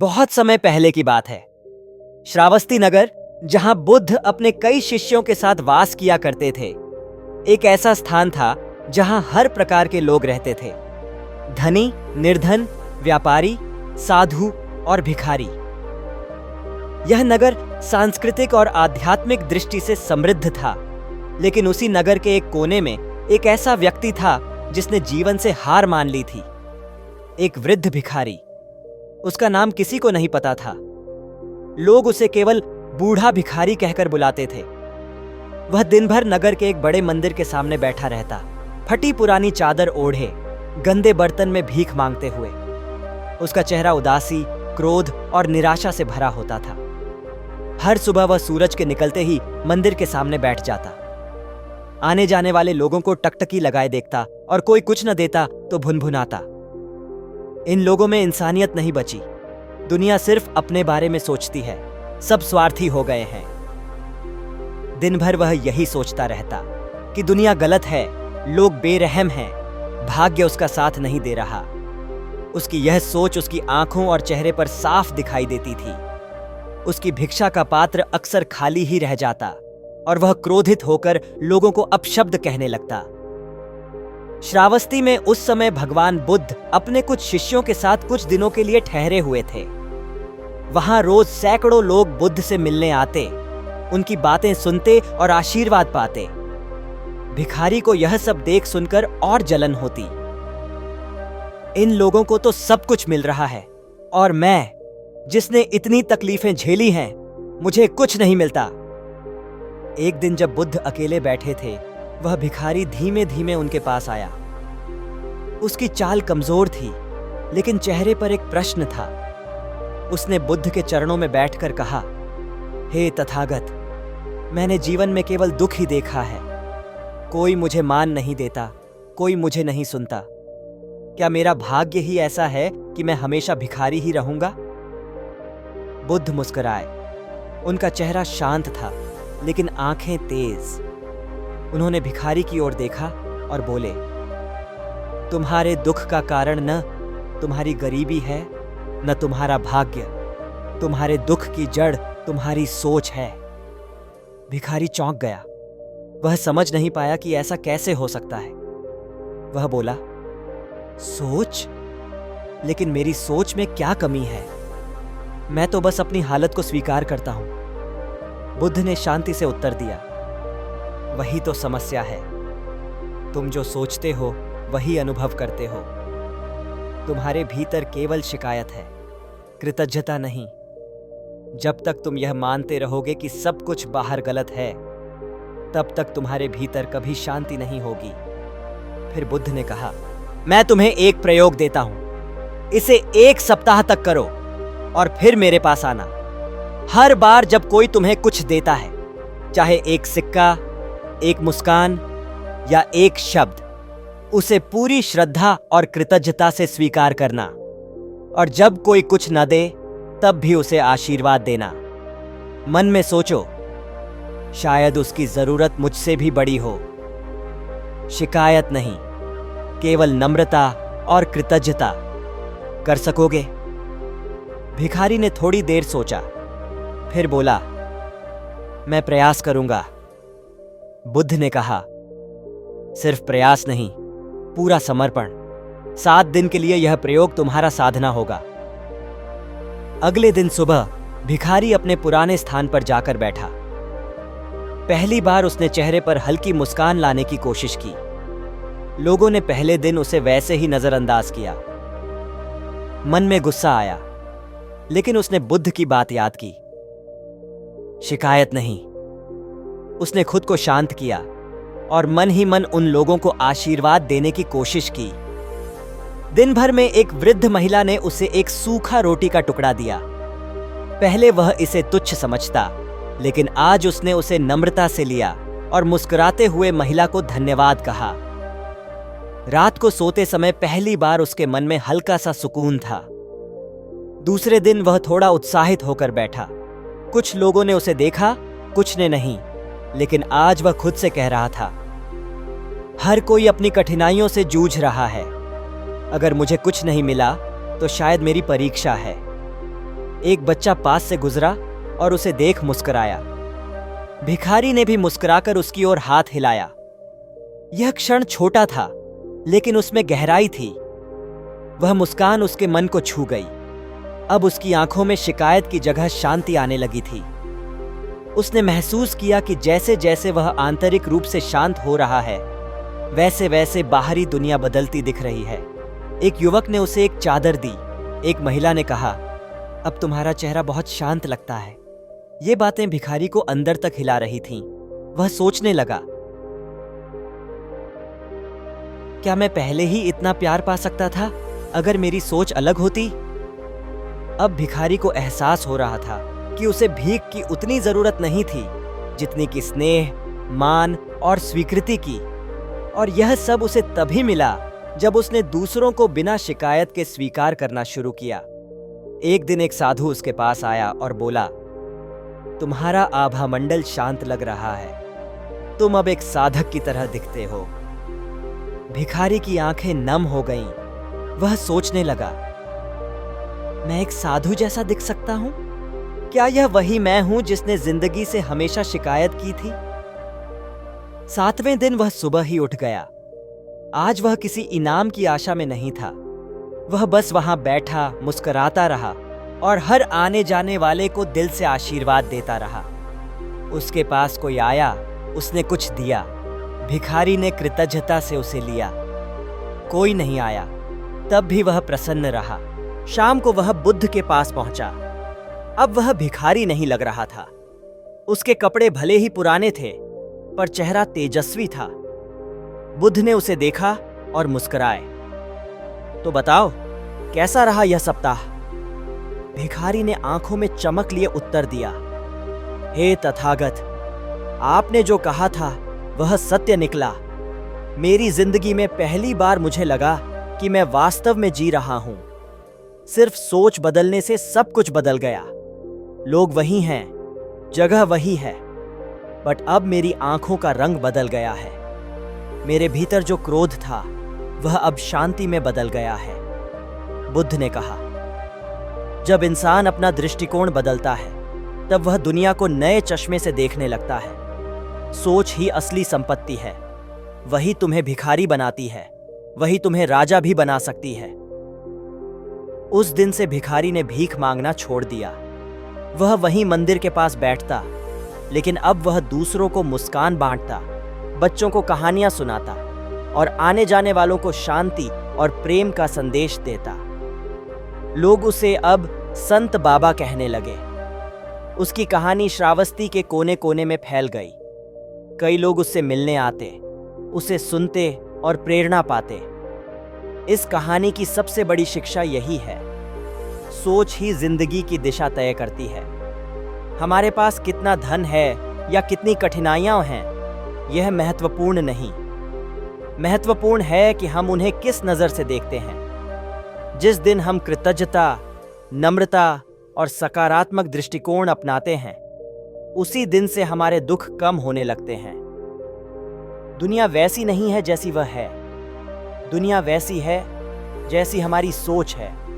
बहुत समय पहले की बात है। श्रावस्ती नगर, जहां बुद्ध अपने कई शिष्यों के साथ वास किया करते थे, एक ऐसा स्थान था जहां हर प्रकार के लोग रहते थे। धनी, निर्धन, व्यापारी, साधु और भिखारी। यह नगर सांस्कृतिक और आध्यात्मिक दृष्टि से समृद्ध था, लेकिन उसी नगर के एक कोने में एक ऐसा व्यक्ति था जिसने जीवन से हार मान ली थी। एक वृद्ध भिखारी। उसका नाम किसी को नहीं पता था। लोग उसे केवल बूढ़ा भिखारी कहकर बुलाते थे। वह दिन भर नगर के एक बड़े मंदिर के सामने बैठा रहता, फटी पुरानी चादर ओढ़े, गंदे बर्तन में भीख मांगते हुए। उसका चेहरा उदासी, क्रोध और निराशा से भरा होता था। हर सुबह वह सूरज के निकलते ही मंदिर के सामने बैठ जाता। आने जाने वाले लोगों को टकटकी लगाए देखता और कोई कुछ न देता तो भुनभुनाता। इन लोगों में इंसानियत नहीं बची। दुनिया सिर्फ अपने बारे में सोचती है। सब स्वार्थी हो गए हैं। दिन भर वह यही सोचता रहता कि दुनिया गलत है, लोग बेरहम हैं, भाग्य उसका साथ नहीं दे रहा। उसकी यह सोच उसकी आंखों और चेहरे पर साफ दिखाई देती थी। उसकी भिक्षा का पात्र अक्सर खाली ही रह जाता और वह क्रोधित होकर लोगों को अपशब्द कहने लगता। श्रावस्ती में उस समय भगवान बुद्ध अपने कुछ शिष्यों के साथ कुछ दिनों के लिए ठहरे हुए थे। वहां रोज सैकड़ों लोग बुद्ध से मिलने आते, उनकी बातें सुनते और आशीर्वाद पाते। भिखारी को यह सब देख सुनकर और जलन होती। इन लोगों को तो सब कुछ मिल रहा है और मैं, जिसने इतनी तकलीफें झेली हैं, मुझे कुछ नहीं मिलता। एक दिन जब बुद्ध अकेले बैठे थे, वह भिखारी धीमे धीमे उनके पास आया। उसकी चाल कमजोर थी, लेकिन चेहरे पर एक प्रश्न था। उसने बुद्ध के चरणों में बैठकर कहा, हे तथागत, मैंने जीवन में केवल दुख ही देखा है। कोई मुझे मान नहीं देता, कोई मुझे नहीं सुनता। क्या मेरा भाग्य ही ऐसा है कि मैं हमेशा भिखारी ही रहूंगा? बुद्ध मुस्कुराए। उनका चेहरा शांत था, लेकिन आंखें तेज। उन्होंने भिखारी की ओर देखा और बोले, तुम्हारे दुख का कारण न तुम्हारी गरीबी है, न तुम्हारा भाग्य। तुम्हारे दुख की जड़ तुम्हारी सोच है। भिखारी चौंक गया। वह समझ नहीं पाया कि ऐसा कैसे हो सकता है। वह बोला, सोच? लेकिन मेरी सोच में क्या कमी है? मैं तो बस अपनी हालत को स्वीकार करता हूं। बुद्ध ने शांति से उत्तर दिया, वही तो समस्या है। तुम जो सोचते हो वही अनुभव करते हो। तुम्हारे भीतर केवल शिकायत है, कृतज्ञता नहीं। जब तक तुम यह मानते रहोगे कि सब कुछ बाहर गलत है, तब तक तुम्हारे भीतर कभी शांति नहीं होगी। फिर बुद्ध ने कहा, मैं तुम्हें एक प्रयोग देता हूं। इसे 1 सप्ताह तक करो और फिर मेरे पास आना। हर बार जब कोई तुम्हें कुछ देता है, चाहे एक सिक्का, एक मुस्कान या एक शब्द, उसे पूरी श्रद्धा और कृतज्ञता से स्वीकार करना। और जब कोई कुछ न दे, तब भी उसे आशीर्वाद देना। मन में सोचो, शायद उसकी जरूरत मुझसे भी बड़ी हो। शिकायत नहीं, केवल नम्रता और कृतज्ञता। कर सकोगे? भिखारी ने थोड़ी देर सोचा, फिर बोला, मैं प्रयास करूंगा। बुद्ध ने कहा, सिर्फ प्रयास नहीं, पूरा समर्पण। 7 दिन के लिए यह प्रयोग तुम्हारा साधना होगा। अगले दिन सुबह भिखारी अपने पुराने स्थान पर जाकर बैठा। पहली बार उसने चेहरे पर हल्की मुस्कान लाने की कोशिश की। लोगों ने पहले दिन उसे वैसे ही नजरअंदाज किया। मन में गुस्सा आया, लेकिन उसने बुद्ध की बात याद की। शिकायत नहीं। उसने खुद को शांत किया और मन ही मन उन लोगों को आशीर्वाद देने की कोशिश की। दिन भर में एक वृद्ध महिला ने उसे एक सूखा रोटी का टुकड़ा दिया। पहले वह इसे तुच्छ समझता, लेकिन आज उसने उसे नम्रता से लिया और मुस्कुराते हुए महिला को धन्यवाद कहा। रात को सोते समय पहली बार उसके मन में हल्का सा सुकून था। दूसरे दिन वह थोड़ा उत्साहित होकर बैठा। कुछ लोगों ने उसे देखा, कुछ ने नहीं, लेकिन आज वह खुद से कह रहा था, हर कोई अपनी कठिनाइयों से जूझ रहा है। अगर मुझे कुछ नहीं मिला तो शायद मेरी परीक्षा है। एक बच्चा पास से गुजरा और उसे देख मुस्कुराया। भिखारी ने भी मुस्कुराकर उसकी ओर हाथ हिलाया। यह क्षण छोटा था, लेकिन उसमें गहराई थी। वह मुस्कान उसके मन को छू गई। अब उसकी आंखों में शिकायत की जगह शांति आने लगी थी। उसने महसूस किया कि जैसे जैसे वह आंतरिक रूप से शांत हो रहा है, वैसे वैसे बाहरी दुनिया बदलती दिख रही है। एक युवक ने उसे एक चादर दी। एक महिला ने कहा, अब तुम्हारा चेहरा बहुत शांत लगता है। ये बातें भिखारी को अंदर तक हिला रही थीं। वह सोचने लगा, क्या मैं पहले ही इतना प्यार पा सकता था अगर मेरी सोच अलग होती? अब भिखारी को एहसास हो रहा था कि उसे भीख की उतनी जरूरत नहीं थी जितनी कि स्नेह, मान और स्वीकृति की। और यह सब उसे तभी मिला जब उसने दूसरों को बिना शिकायत के स्वीकार करना शुरू किया। एक दिन एक साधु उसके पास आया और बोला, तुम्हारा आभामंडल शांत लग रहा है। तुम अब एक साधक की तरह दिखते हो। भिखारी की आंखें नम हो गईं। वह सोचने लगा, मैं एक साधु जैसा दिख सकता हूं? क्या यह वही मैं हूं जिसने जिंदगी से हमेशा शिकायत की थी? 7वें दिन वह सुबह ही उठ गया। आज वह किसी इनाम की आशा में नहीं था। वह बस वहां बैठा, मुस्कुराता रहा और हर आने जाने वाले को दिल से आशीर्वाद देता रहा। उसके पास कोई आया, उसने कुछ दिया। भिखारी ने कृतज्ञता से उसे लिया। कोई नहीं आया, तब भी वह प्रसन्न रहा। शाम को वह बुद्ध के पास पहुंचा। अब वह भिखारी नहीं लग रहा था। उसके कपड़े भले ही पुराने थे, पर चेहरा तेजस्वी था। बुद्ध ने उसे देखा और मुस्कुराए। तो बताओ, कैसा रहा यह सप्ताह? भिखारी ने आंखों में चमक लिए उत्तर दिया, हे तथागत, आपने जो कहा था वह सत्य निकला। मेरी जिंदगी में पहली बार मुझे लगा कि मैं वास्तव में जी रहा हूं। सिर्फ सोच बदलने से सब कुछ बदल गया। लोग वही हैं, जगह वही है, बट अब मेरी आंखों का रंग बदल गया है। मेरे भीतर जो क्रोध था वह अब शांति में बदल गया है। बुद्ध ने कहा, जब इंसान अपना दृष्टिकोण बदलता है तब वह दुनिया को नए चश्मे से देखने लगता है। सोच ही असली संपत्ति है। वही तुम्हें भिखारी बनाती है, वही तुम्हें राजा भी बना सकती है। उस दिन से भिखारी ने भीख मांगना छोड़ दिया। वह वहीं मंदिर के पास बैठता, लेकिन अब वह दूसरों को मुस्कान बांटता, बच्चों को कहानियां सुनाता और आने जाने वालों को शांति और प्रेम का संदेश देता। लोग उसे अब संत बाबा कहने लगे। उसकी कहानी श्रावस्ती के कोने कोने में फैल गई। कई लोग उससे मिलने आते, उसे सुनते और प्रेरणा पाते। इस कहानी की सबसे बड़ी शिक्षा यही है, सोच ही जिंदगी की दिशा तय करती है। हमारे पास कितना धन है या कितनी कठिनाइयां हैं, यह महत्वपूर्ण नहीं। महत्वपूर्ण है कि हम उन्हें किस नज़र से देखते हैं। जिस दिन हम कृतज्ञता, नम्रता और सकारात्मक दृष्टिकोण अपनाते हैं, उसी दिन से हमारे दुख कम होने लगते हैं। दुनिया वैसी नहीं है जैसी वह है। दुनिया वैसी है जैसी हमारी सोच है।